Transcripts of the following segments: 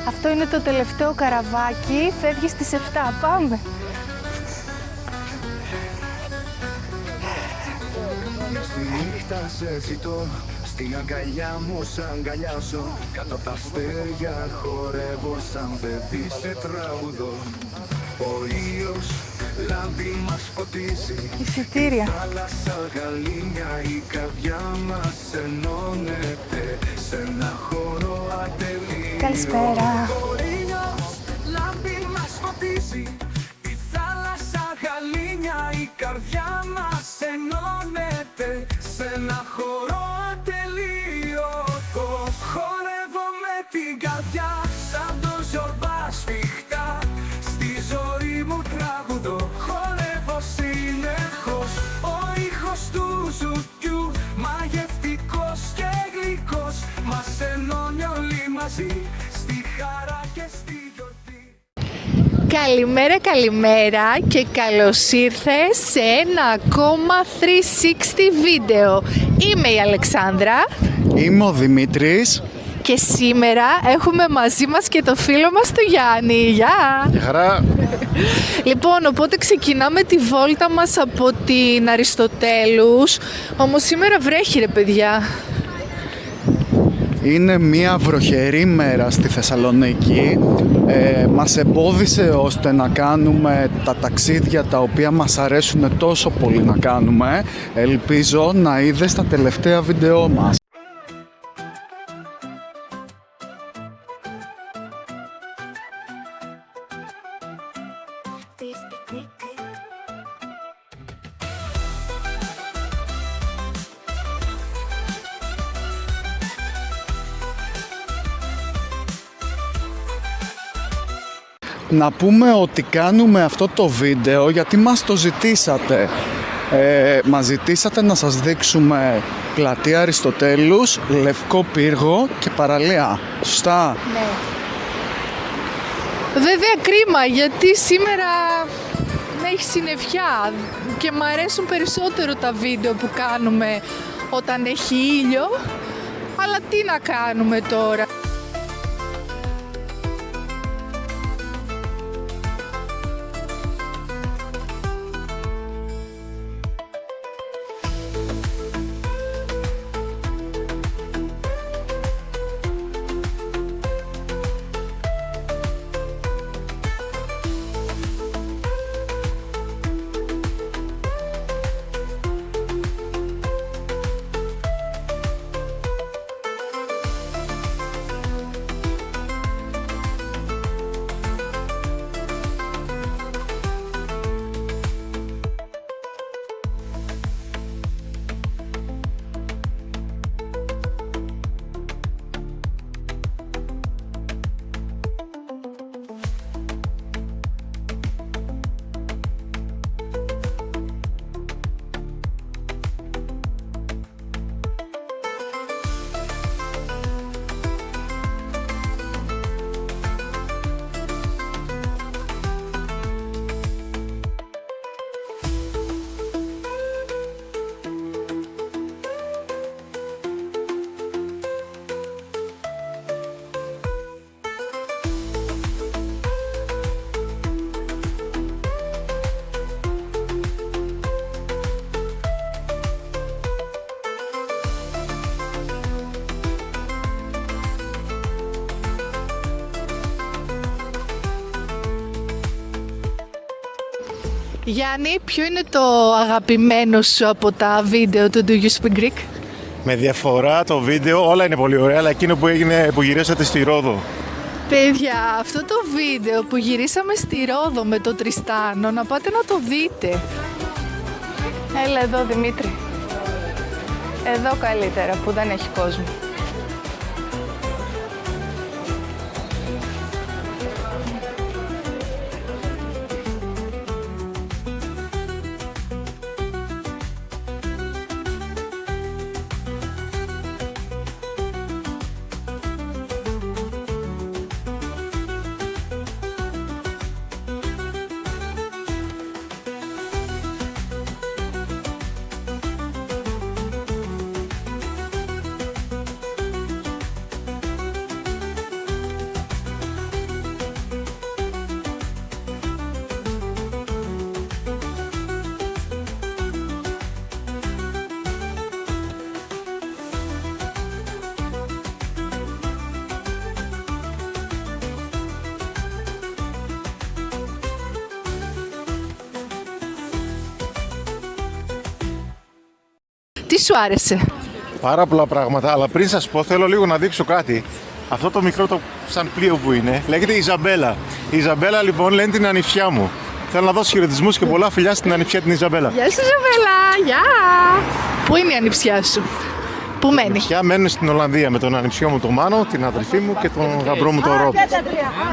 Αυτό είναι το τελευταίο καραβάκι, φεύγει στις 7, πάμε. Στη νύχτα σε ζητώ, στην αγκαλιά μου σ' αγκαλιάσω. Κάτω απ' τα αστέρια χορεύω σαν παιδί σε τραγουδό. Ο ήλιος λάμπει μας φωτίζει. Εισιτήρια. Θάλασσα γαλήνια, η καρδιά μας ενώνεται σε ένα χώρο ατελείωτο. Καλησπέρα. Ο ήλιος λάμπει μας φωτίζει. Η θάλασσα γαλήνια, η καρδιά μας ενώνεται σε ένα χώρο ατελείωτο. Χορεύω με την καρδιά σαν το ζορμπά σφιχτά. Στη ζωή μου τραγουδώ, χορεύω συνεχώς. Ο ήχος του ζουτιού, μαγευτικός και γλυκός, μας ενώνει όλοι μαζί, στη χαρά και στη γιορτή. Καλημέρα, καλημέρα και καλώς ήρθες σε ένα ακόμα 360 βίντεο. Είμαι η Αλεξάνδρα. Είμαι ο Δημήτρης. Και σήμερα έχουμε μαζί μας και το φίλο μας του Γιάννη. Γεια! Γεια χαρά. Λοιπόν, οπότε ξεκινάμε τη βόλτα μας από την Αριστοτέλους. Όμως σήμερα βρέχει ρε παιδιά. Είναι μια βροχερή μέρα στη Θεσσαλονίκη. Μας εμπόδισε ώστε να κάνουμε τα ταξίδια τα οποία μας αρέσουν τόσο πολύ να κάνουμε. Ελπίζω να είδες τα τελευταία βίντεό μας. Να πούμε ότι κάνουμε αυτό το βίντεο γιατί μας το ζητήσατε. Μας ζητήσατε να σας δείξουμε πλατεία Αριστοτέλους, Λευκό Πύργο και παραλία. Σωστά? Ναι. Βέβαια κρίμα γιατί σήμερα έχει συννεφιά και μου αρέσουν περισσότερο τα βίντεο που κάνουμε όταν έχει ήλιο. Αλλά τι να κάνουμε τώρα. Γιάννη, ποιο είναι το αγαπημένο σου από τα βίντεο του Do You Speak Greek? Με διαφορά το βίντεο, όλα είναι πολύ ωραία, αλλά εκείνο που γυρίσατε στη Ρόδο. Παιδιά, αυτό το βίντεο που γυρίσαμε στη Ρόδο με το Τριστάνο, να πάτε να το δείτε. Έλα εδώ Δημήτρη. Εδώ καλύτερα που δεν έχει κόσμο. Τι σου άρεσε? Πάρα πολλά πράγματα, αλλά πριν σας πω θέλω λίγο να δείξω κάτι. Αυτό το μικρό το σαν πλοίο που είναι λέγεται Ιζαμπέλα. Η Ιζαμπέλα λοιπόν λένε την ανιψιά μου. Θέλω να δώσω χαιρετισμούς και πολλά φιλιά στην ανιψιά την Ιζαμπέλα. Γεια σου Ιζαμπέλα, γεια! Πού είναι η ανιψιά σου? Πού μένει? ανιψιά μένουν στην Ολλανδία με τον ανιψιό μου τον Μάνο, την αδελφή μου και τον γαμπρό μου τον Ρόμπ.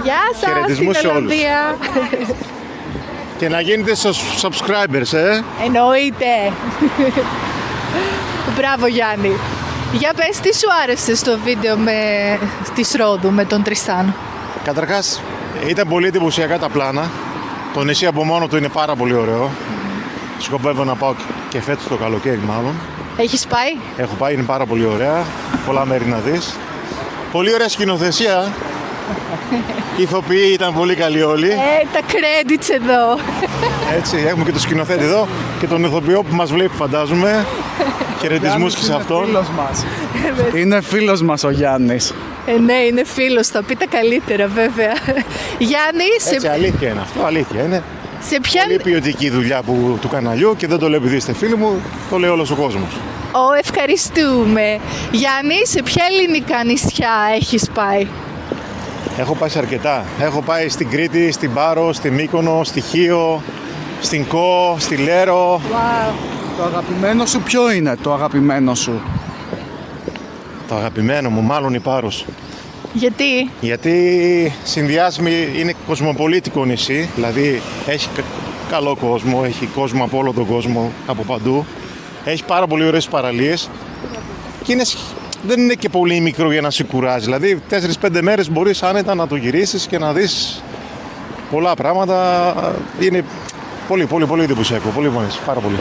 Γεια σας Χαιρετισμούς στην σε όλους. Ολλανδία. Και να γίνετε subscribers, Εννοείται. Μπράβο Γιάννη. Για πες, τι σου άρεσε στο βίντεο της Ρόδου με τον Τριστάνο? Καταρχάς, ήταν πολύ εντυπωσιακά τα πλάνα. Το νησί από μόνο του είναι πάρα πολύ ωραίο. Σκοπεύω να πάω και φέτος το καλοκαίρι μάλλον. Έχεις πάει? Έχω πάει, είναι πάρα πολύ ωραία. Πολλά μέρη να δεις. Πολύ ωραία σκηνοθεσία. Οι ηθοποιοί ήταν πολύ καλοί όλοι. Τα credits εδώ. Έτσι, έχουμε και το σκηνοθέτη εδώ και τον ηθοποιό που μας βλέπει φαντάζομαι. Χαιρετισμούς και σε αυτόν. Είναι φίλος μας ο Γιάννης. Ναι, είναι φίλος, θα πει τα καλύτερα βέβαια. Γιάννη, Έτσι, αλήθεια είναι αυτό, αλήθεια είναι. σε ποια... Πολύ ποιοτική δουλειά του καναλιού και δεν το λέω επειδή είστε φίλοι μου, το λέει όλος ο κόσμος. Ευχαριστούμε. Γιάννη, σε ποια ελληνικά νησιά έχεις πάει? Έχω πάει σε αρκετά. Έχω πάει στην Κρήτη, στην Πάρο, στη Μύκονο, στη Χίο, στην Κο, στη Λέρο. Wow. Το αγαπημένο σου ποιο είναι, το αγαπημένο σου? Το αγαπημένο μου μάλλον η Πάρος. Γιατί? Γιατί συνδυάζει, είναι κοσμοπολίτικο νησί, δηλαδή έχει καλό κόσμο, έχει κόσμο από όλο τον κόσμο, από παντού. Έχει πάρα πολύ ωραίες παραλίες και δεν είναι και πολύ μικρό για να σε κουράζει. Δηλαδή 4-5 μέρες μπορείς άνετα να το γυρίσεις και να δεις πολλά πράγματα. Είναι πολύ εντυπωσιακό, πολύ μου αρέσει, πάρα πολύ.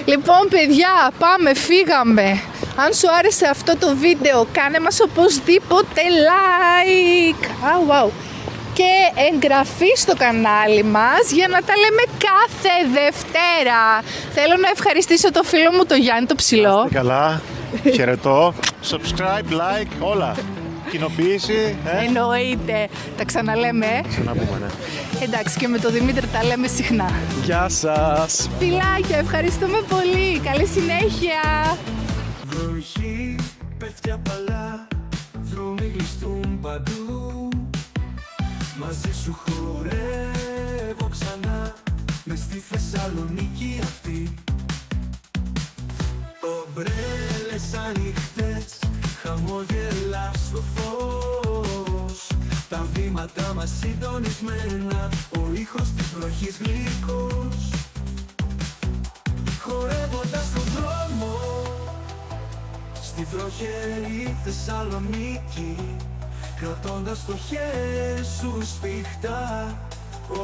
Λοιπόν παιδιά, πάμε, φύγαμε. Αν σου άρεσε αυτό το βίντεο, κάνε μας οπωσδήποτε like. Wow. Και εγγραφή στο κανάλι μας για να τα λέμε κάθε Δευτέρα. Θέλω να ευχαριστήσω το φίλο μου το Γιάννη το ψηλό. Καλά, χαιρετώ. Subscribe, like, όλα. Κοινοποίηση. Εννοείται. Τα ξαναλέμε. Ξαναπούμε, ναι. Εντάξει, και με τον Δημήτρη τα λέμε συχνά. Γεια σας. Φιλάκια, ευχαριστούμε πολύ. Καλή συνέχεια. Βροχή πέφτει απαλά, δρόμοι κλειστούν παντού. Μαζί σου χορεύω ξανά, μες στη Θεσσαλονίκη αυτή. Ομπρέλες ανοιχτές, χαμόγελα στο φως. Τα βήματα μας συντονισμένα, ο ήχος της βροχής γλυκός. Χορεύοντας στον δρόμο, στη βροχερή Θεσσαλονίκη, κρατώντας το χέρι σου σφιχτά,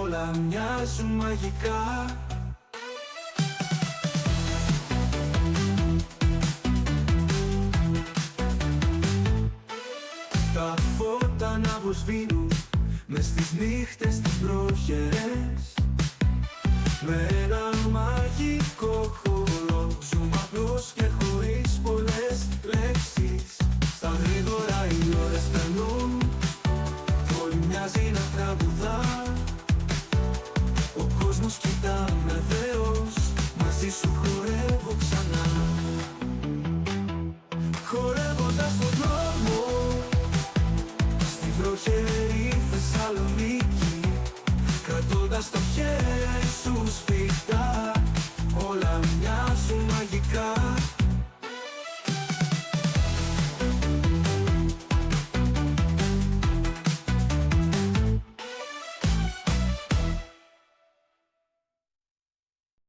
όλα μοιάζουν μαγικά. Τα φώτα να βοσβήνουν μες στις νύχτες τις βροχερές, με ένα μαγικό χώρο ζούμε απλώς και